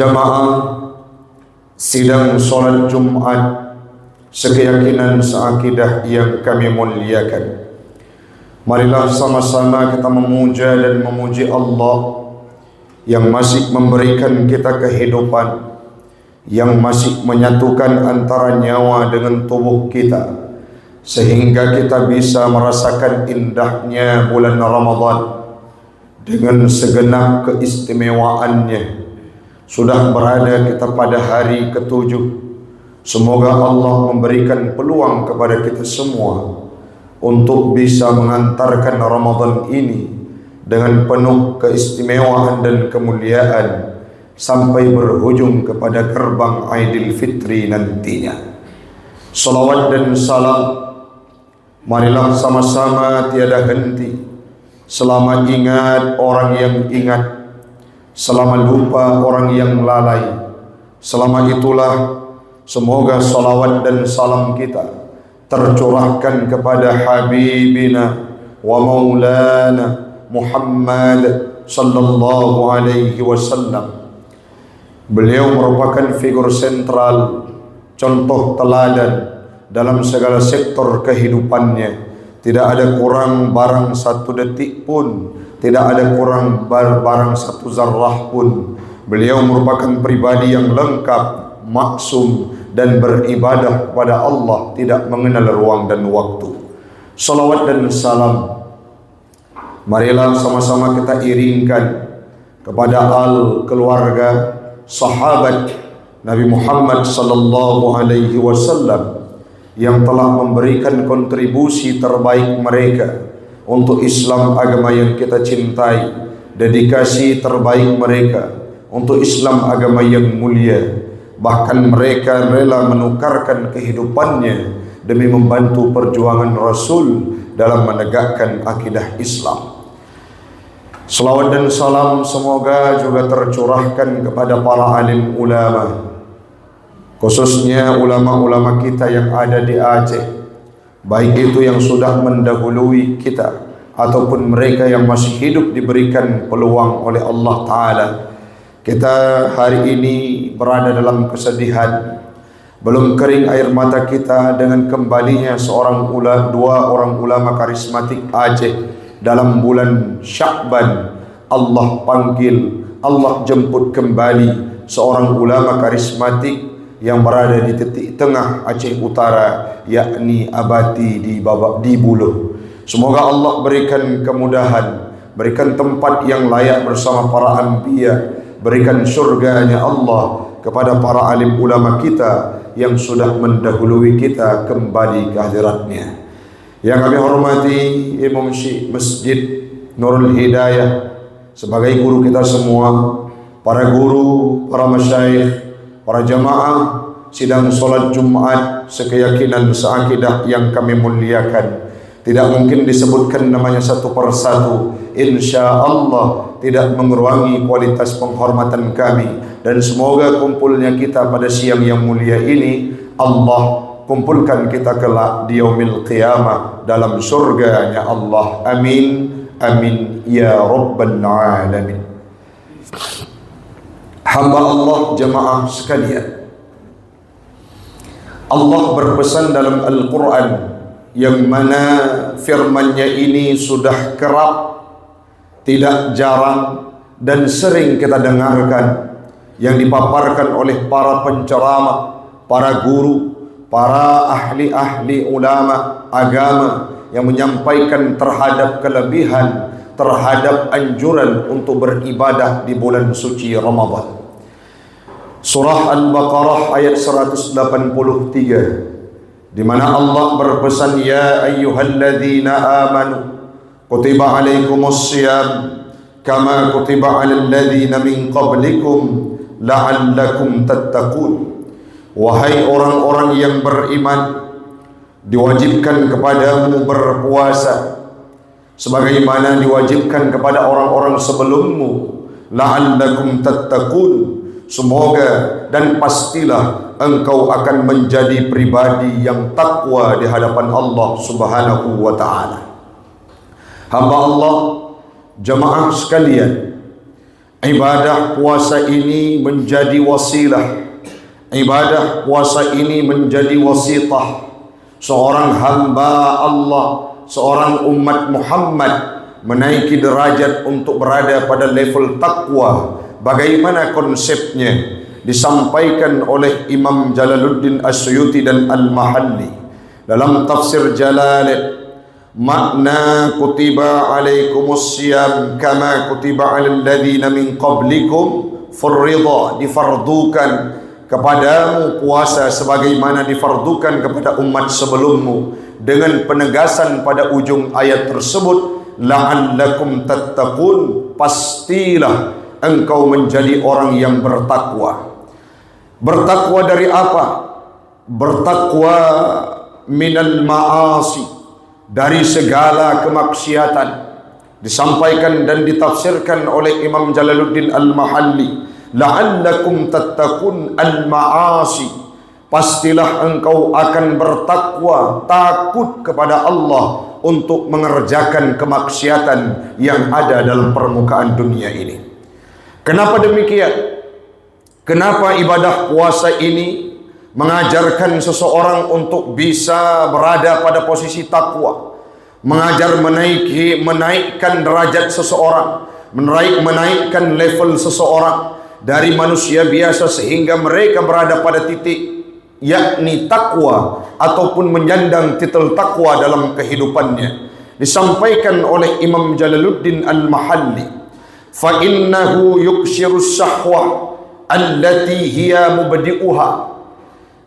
Jamaah sidang solat Jumat sekeyakinan seakidah yang kami muliakan, marilah sama-sama kita memuja dan memuji Allah yang masih memberikan kita kehidupan, yang masih menyatukan antara nyawa dengan tubuh kita, sehingga kita bisa merasakan indahnya bulan Ramadan dengan segenap keistimewaannya. Sudah berada kita pada hari ke-7. Semoga Allah memberikan peluang kepada kita semua untuk bisa mengantarkan Ramadan ini dengan penuh keistimewaan dan kemuliaan sampai berhujung kepada gerbang Aidil Fitri nantinya. Salawat dan salam marilah sama-sama tiada henti, selama ingat orang yang ingat, selama lupa orang yang lalai. Selama itulah semoga salawat dan salam kita tercurahkan kepada Habibina wa Maulana Muhammad sallallahu alaihi wasallam. Beliau merupakan figur sentral, contoh teladan dalam segala sektor kehidupannya. Tidak ada kurang barang satu detik pun, tidak ada kurang barang satu zarrah pun. Beliau merupakan pribadi yang lengkap, maksum, dan beribadah kepada Allah, tidak mengenal ruang dan waktu. Salawat dan salam marilah sama-sama kita iringkan kepada keluarga, sahabat Nabi Muhammad sallallahu alaihi wasallam yang telah memberikan kontribusi terbaik mereka untuk Islam, agama yang kita cintai, dedikasi terbaik mereka untuk Islam, agama yang mulia. Bahkan mereka rela menukarkan kehidupannya demi membantu perjuangan Rasul dalam menegakkan akidah Islam. Salawat dan salam semoga juga tercurahkan kepada para alim ulama, khususnya ulama-ulama kita yang ada di Aceh, baik itu yang sudah mendahului kita ataupun mereka yang masih hidup diberikan peluang oleh Allah Ta'ala. Kita hari ini berada dalam kesedihan. Belum kering air mata kita dengan kembalinya dua orang ulama karismatik Aceh dalam bulan Sya'ban. Allah panggil, Allah jemput kembali seorang ulama karismatik yang berada di titik tengah Aceh Utara, yakni Abati di Buluh. Semoga Allah berikan kemudahan, berikan tempat yang layak bersama para anbiya, berikan surganya Allah kepada para alim ulama kita yang sudah mendahului kita kembali ke hadiratnya. Yang kami hormati Imam Syekh Masjid Nurul Hidayah sebagai guru kita semua, para guru, para masyayikh, para jamaah sidang solat Jumat sekeyakinan seakidah yang kami muliakan. Tidak mungkin disebutkan namanya satu persatu, insya Allah tidak mengurangi kualitas penghormatan kami. Dan semoga kumpulnya kita pada siang yang mulia ini, Allah kumpulkan kita kelak di yaumil qiyamah dalam surganya Allah. Amin, amin ya rabbal alamin. Hamba Allah, jamaah sekalian, Allah berpesan dalam Al-Quran yang mana firman-Nya ini sudah kerap, tidak jarang, dan sering kita dengarkan, yang dipaparkan oleh para penceramah, para guru, para ahli-ahli ulama agama yang menyampaikan terhadap kelebihan, terhadap anjuran untuk beribadah di bulan suci Ramadan. Surah Al-Baqarah ayat 183, di mana Allah berpesan, ya ayyuhalladzina amanu kutiba alaikumussyiyam kama kutiba alal ladzina min qablikum la'allakum tattaqun. Wahai orang-orang yang beriman, diwajibkan kepadamu berpuasa sebagaimana diwajibkan kepada orang-orang sebelummu, la'allakum tattaqun, semoga dan pastilah engkau akan menjadi pribadi yang takwa di hadapan Allah Subhanahu wa ta'ala. Hamba Allah, jamaah sekalian, Ibadah puasa ini menjadi wasilah, ibadah puasa ini menjadi wasitah seorang hamba Allah, seorang umat Muhammad menaiki derajat untuk berada pada level takwa. Bagaimana konsepnya disampaikan oleh Imam Jalaluddin As-Suyuti dan Al-Mahalli dalam tafsir Jalalain. Makna kutiba alaikumus siyam kama kutiba alal ladzina min qablikum furridha, difardukan kepadamu puasa sebagaimana difardukan kepada umat sebelummu, dengan penegasan pada ujung ayat tersebut, la'allakum tattaqun, pastilah engkau menjadi orang yang bertakwa. Bertakwa dari apa? Bertakwa minal ma'asi, dari segala kemaksiatan. Disampaikan dan ditafsirkan oleh Imam Jalaluddin Al-Mahalli, la'allakum tattaqun al-ma'asi, pastilah engkau akan bertakwa, takut kepada Allah untuk mengerjakan kemaksiatan yang ada dalam permukaan dunia ini. Kenapa demikian? Kenapa ibadah puasa ini mengajarkan seseorang untuk bisa berada pada posisi takwa, menaikkan derajat seseorang, menaikkan level seseorang dari manusia biasa sehingga mereka berada pada titik yakni takwa ataupun menyandang titel takwa dalam kehidupannya. Disampaikan oleh Imam Jalaluddin Al-Mahalli, fa innahu yuksirus sahwa allati hiya mubdi'uha.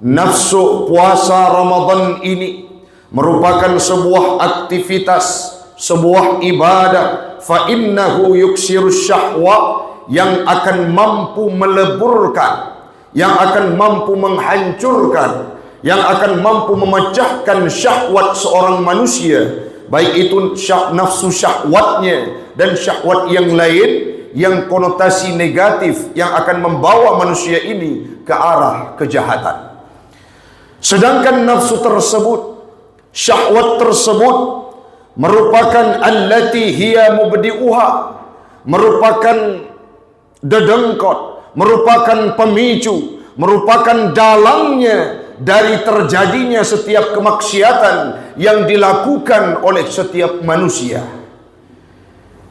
Nafsu puasa Ramadan ini merupakan sebuah aktivitas, sebuah ibadah, fa innahu yuksirus syahwa, yang akan mampu meleburkan, yang akan mampu menghancurkan, yang akan mampu memecahkan syahwat seorang manusia, baik itu nafsu syahwatnya dan syahwat yang lain yang konotasi negatif yang akan membawa manusia ini ke arah kejahatan. Sedangkan nafsu tersebut, syahwat tersebut merupakan allati hiya mubdi'uha, merupakan dedengkot, merupakan pemicu, merupakan dalangnya dari terjadinya setiap kemaksiatan yang dilakukan oleh setiap manusia.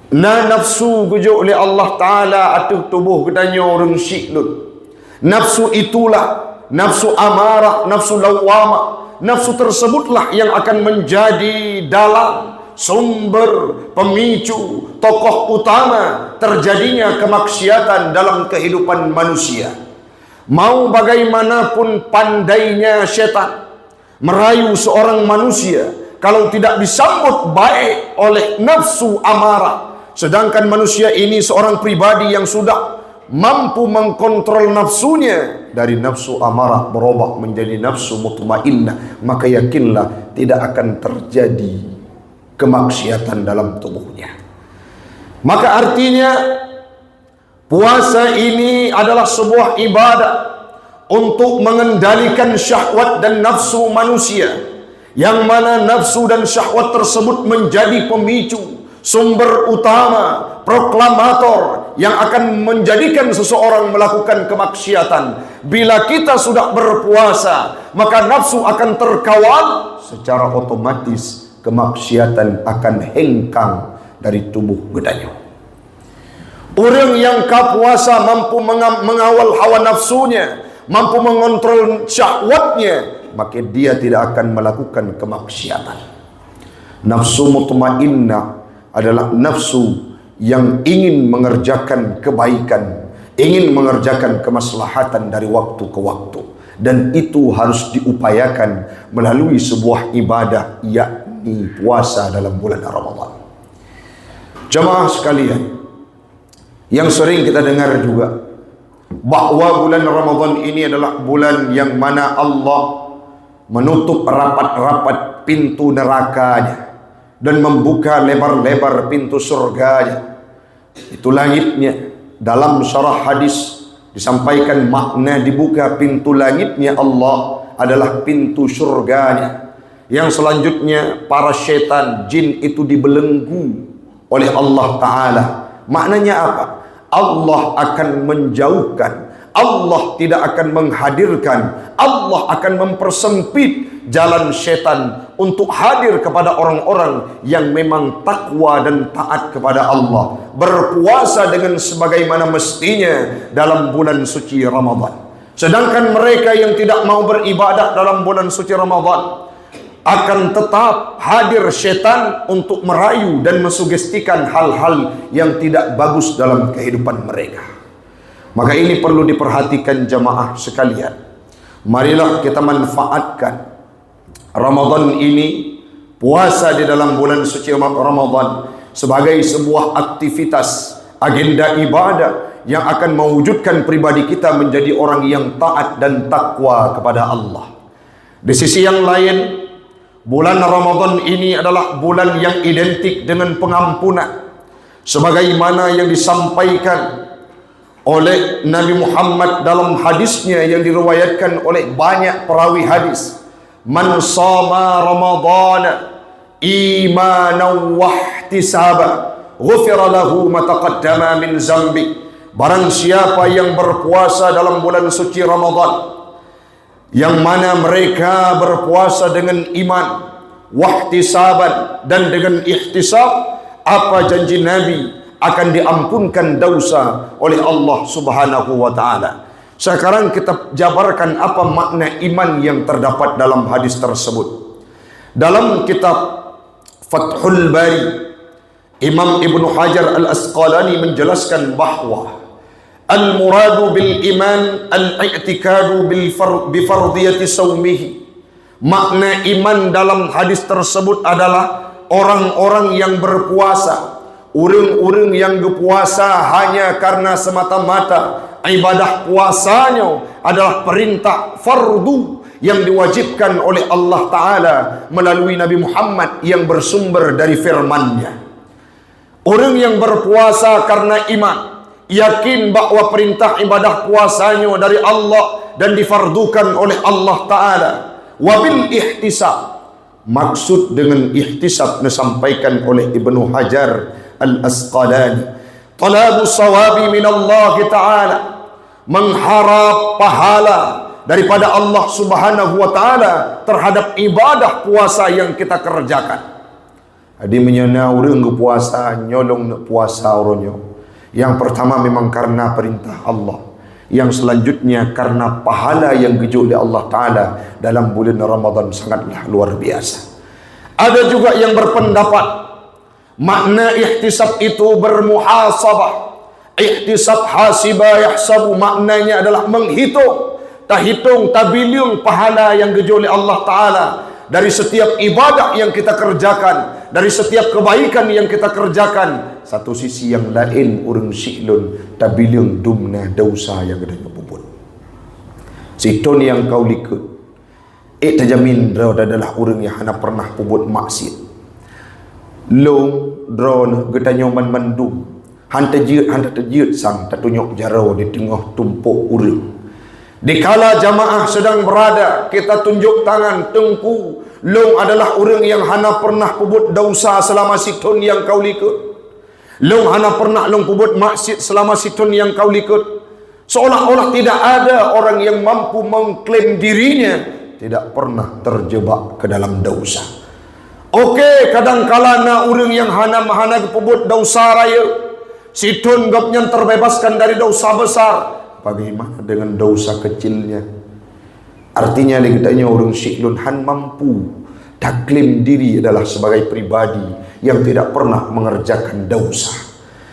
Nafsu gujuk oleh Allah Ta'ala atuh tubuh kedanya orang syiklun. Nafsu itulah nafsu amarah, nafsu lawamah. Nafsu tersebutlah yang akan menjadi dalam sumber, pemicu, tokoh utama terjadinya kemaksiatan dalam kehidupan manusia. Mau bagaimanapun pandainya setan merayu seorang manusia, kalau tidak disambut baik oleh nafsu amarah, sedangkan manusia ini seorang pribadi yang sudah mampu mengkontrol nafsunya, dari nafsu amarah berubah menjadi nafsu mutmainnah, maka yakinlah tidak akan terjadi kemaksiatan dalam tubuhnya. Maka artinya puasa ini adalah sebuah ibadah untuk mengendalikan syahwat dan nafsu manusia, yang mana nafsu dan syahwat tersebut menjadi pemicu, sumber utama, proklamator yang akan menjadikan seseorang melakukan kemaksiatan. Bila kita sudah berpuasa, maka nafsu akan terkawal, secara otomatis kemaksiatan akan hengkang dari tubuh gedanya. Orang yang kapuasa mampu mengawal hawa nafsunya, mampu mengontrol syahwatnya, maka dia tidak akan melakukan kemaksiatan. Nafsu mutmainnah adalah nafsu yang ingin mengerjakan kebaikan, ingin mengerjakan kemaslahatan dari waktu ke waktu, dan itu harus diupayakan melalui sebuah ibadah, yakni puasa dalam bulan Ramadan. Jemaah sekalian, yang sering kita dengar juga bahwa bulan Ramadan ini adalah bulan yang mana Allah menutup rapat-rapat pintu nerakanya dan membuka lebar-lebar pintu surganya. Itu langitnya. Dalam syarah hadis disampaikan makna dibuka pintu langitnya Allah adalah pintu surganya. Yang selanjutnya para syaitan, jin itu dibelenggu oleh Allah Ta'ala. Maknanya apa? Allah akan menjauhkan, Allah tidak akan menghadirkan, Allah akan mempersempit jalan syaitan untuk hadir kepada orang-orang yang memang takwa dan taat kepada Allah, berpuasa dengan sebagaimana mestinya dalam bulan suci Ramadan. Sedangkan mereka yang tidak mau beribadah dalam bulan suci Ramadan, akan tetap hadir syaitan untuk merayu dan mensugestikan hal-hal yang tidak bagus dalam kehidupan mereka. Maka ini perlu diperhatikan jamaah sekalian. Marilah kita manfaatkan Ramadan ini, puasa di dalam bulan suci Ramadan, sebagai sebuah aktivitas, agenda ibadah yang akan mewujudkan pribadi kita menjadi orang yang taat dan takwa kepada Allah. Di sisi yang lain, bulan Ramadan ini adalah bulan yang identik dengan pengampunan, sebagaimana yang disampaikan oleh Nabi Muhammad dalam hadisnya yang diriwayatkan oleh banyak perawi hadis. Man shama Ramadana imanan wa ihtisaba ghufira lahu ma taqaddama min zambi. Barang siapa yang berpuasa dalam bulan suci Ramadan, yang mana mereka berpuasa dengan iman, wahtisaban, dan dengan ihtisab, apa janji Nabi, akan diampunkan dosa oleh Allah Subhanahu wa taala. Sekarang kita jabarkan apa makna iman yang terdapat dalam hadis tersebut. Dalam kitab Fathul Bari, Imam Ibnu Hajar Al-Asqalani menjelaskan bahwa al-muradu bil iman al-i'tikadu bi fardiyati saumihi. Makna iman dalam hadis tersebut adalah orang-orang yang berpuasa, orang-orang yang berpuasa hanya karena semata-mata ibadah puasanya adalah perintah fardu yang diwajibkan oleh Allah Ta'ala melalui Nabi Muhammad yang bersumber dari firman-Nya. Orang yang berpuasa karena iman, yakin bahwa perintah ibadah puasanya dari Allah dan difardukan oleh Allah Ta'ala. Wabil ihtisab, maksud dengan ihtisab disampaikan oleh Ibnu Hajar Al-Asqalani, talabu sawabi minallahi ta'ala, mengharap pahala daripada Allah Subhanahu wa ta'ala terhadap ibadah puasa yang kita kerjakan. Jadi menyana orang puasa, nyolong puasa orangnya. Yang pertama memang karena perintah Allah, yang selanjutnya karena pahala yang gejol oleh Allah Ta'ala dalam bulan Ramadan sangatlah luar biasa. Ada juga yang berpendapat makna ihtisab itu bermuhasabah. Ihtisab hasiba yahsabu, maknanya adalah menghitung, tahitung, tabiliung pahala yang gejol oleh Allah Ta'ala dari setiap ibadah yang kita kerjakan, dari setiap kebaikan yang kita kerjakan. Satu sisi yang lain urang siklun tabiliung dumna dosa yang gedanya puput. Siton yang kau likut, terjamin draw adalah urang yang hana pernah puput maksiat. Long draw gedanya mandum, hanta terjiut sang tertunyuk jarau di tengah tumpuk urang. Dikala jamaah sedang berada, kita tunjuk tangan tengku, long adalah orang yang hana pernah puput dosa selama siton yang kau likut. Long hana pernah long puput maksiat selama siton yang kau likut. Seolah-olah tidak ada orang yang mampu mengklaim dirinya tidak pernah terjebak ke dalam dosa. Okey, kadang-kala na orang yang hana puput dosa raya, siton gapnya terbebaskan dari dosa besar. Bagaimana dengan dosa kecilnya? Artinya legatnya orang syiklun han mampu taklim diri adalah sebagai pribadi yang tidak pernah mengerjakan dosa.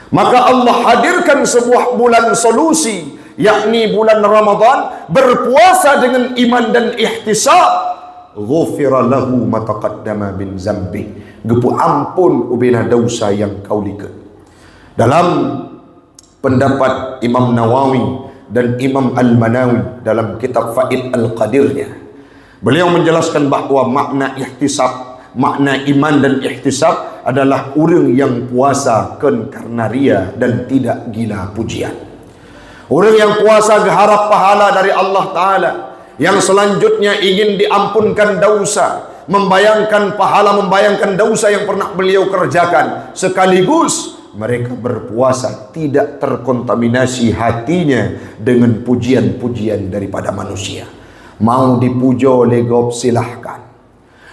Maka Allah hadirkan sebuah bulan solusi, yakni bulan Ramadan, berpuasa dengan iman dan ihtisab. Ghufira lahu ma taqaddama min zambi, gepu ampun ubina dosa yang kau liket. Dalam pendapat Imam Nawawi dan Imam Al-Manawi dalam kitab Faid Al-Qadirnya, beliau menjelaskan bahawa makna ihtisab, makna iman dan ihtisab adalah orang yang puasa karena ria dan tidak gila pujian. Orang yang puasa berharap pahala dari Allah Ta'ala, yang selanjutnya ingin diampunkan dosa, membayangkan pahala, membayangkan dosa yang pernah beliau kerjakan, sekaligus mereka berpuasa tidak terkontaminasi hatinya dengan pujian-pujian daripada manusia. Mau dipujo legop silahkan,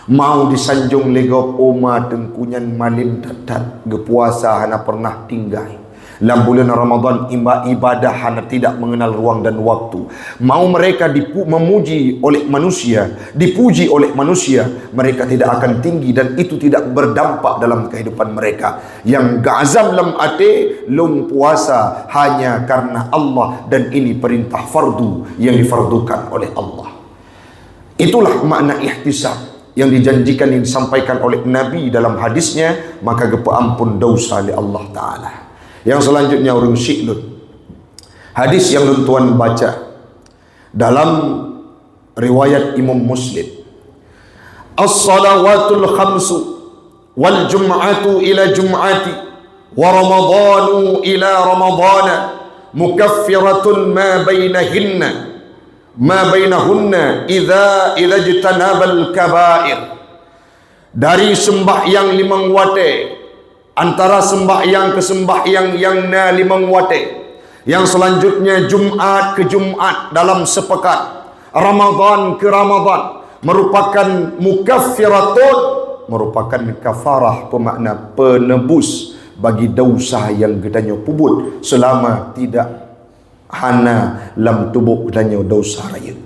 mau disanjung legop oma tengkunyan malim dadat gepuasa hana pernah tinggai. Dalam bulan Ramadan ibadah hana tidak mengenal ruang dan waktu. Mau mereka memuji oleh manusia, dipuji oleh manusia, mereka tidak akan tinggi dan itu tidak berdampak dalam kehidupan mereka. Yang gazam lam ate lung puasa hanya karena Allah dan ini perintah fardu yang difardukan oleh Allah. Itulah makna ihtisab yang dijanjikan, yang disampaikan oleh Nabi dalam hadisnya, maka gepa ampun dosa oleh Allah Ta'ala. Yang selanjutnya orang syiklun, hadis yang tuan baca dalam riwayat Imam Muslim, as-salawatul khamsu wal jum'atu ila jum'ati wa ramadanu ila ramadana mukaffiratun ma bainahunna idza ijtanabal kaba'ir. Dari sembahyang limang wate, antara sembahyang ke sembahyang yang na limang wate, yang selanjutnya Jumat ke Jumat dalam sepekan, Ramadan ke Ramadan, merupakan mukaffiratun, merupakan kafarah, bermakna penebus bagi dosa yang gedanya pubut selama tidak hana lam tubuh gedanya dosa raya.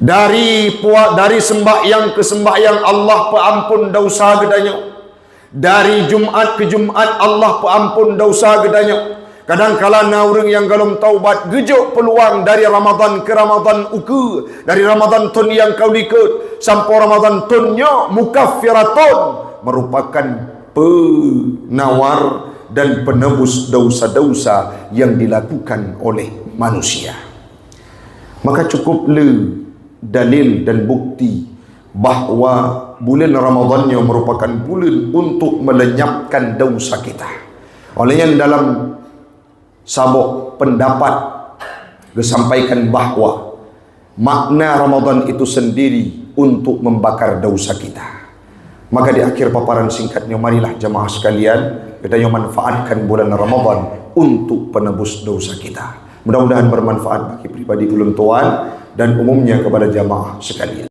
Dari sembahyang ke sembahyang Allah paampun dosa gedanya. Dari Jumat ke Jumat Allah paampun dosa gedanya. Kadang-kala na orang yang galum taubat gejuk peluang dari Ramadan ke Ramadan uku, dari Ramadan tun yang kau likut sampai Ramadan tunnya mukaffiratun, merupakan penawar dan penebus dosa-dosa yang dilakukan oleh manusia. Maka cukup dalil dan bukti bahawa bulan Ramadannya merupakan bulan untuk melenyapkan dosa kita. Olehnya dalam sabuk pendapat disampaikan bahawa makna Ramadan itu sendiri untuk membakar dosa kita. Maka di akhir paparan singkatnya, marilah jemaah sekalian kita yang manfaatkan bulan Ramadan untuk penebus dosa kita. Mudah-mudahan bermanfaat bagi pribadi ulun tuan dan umumnya kepada jemaah sekalian.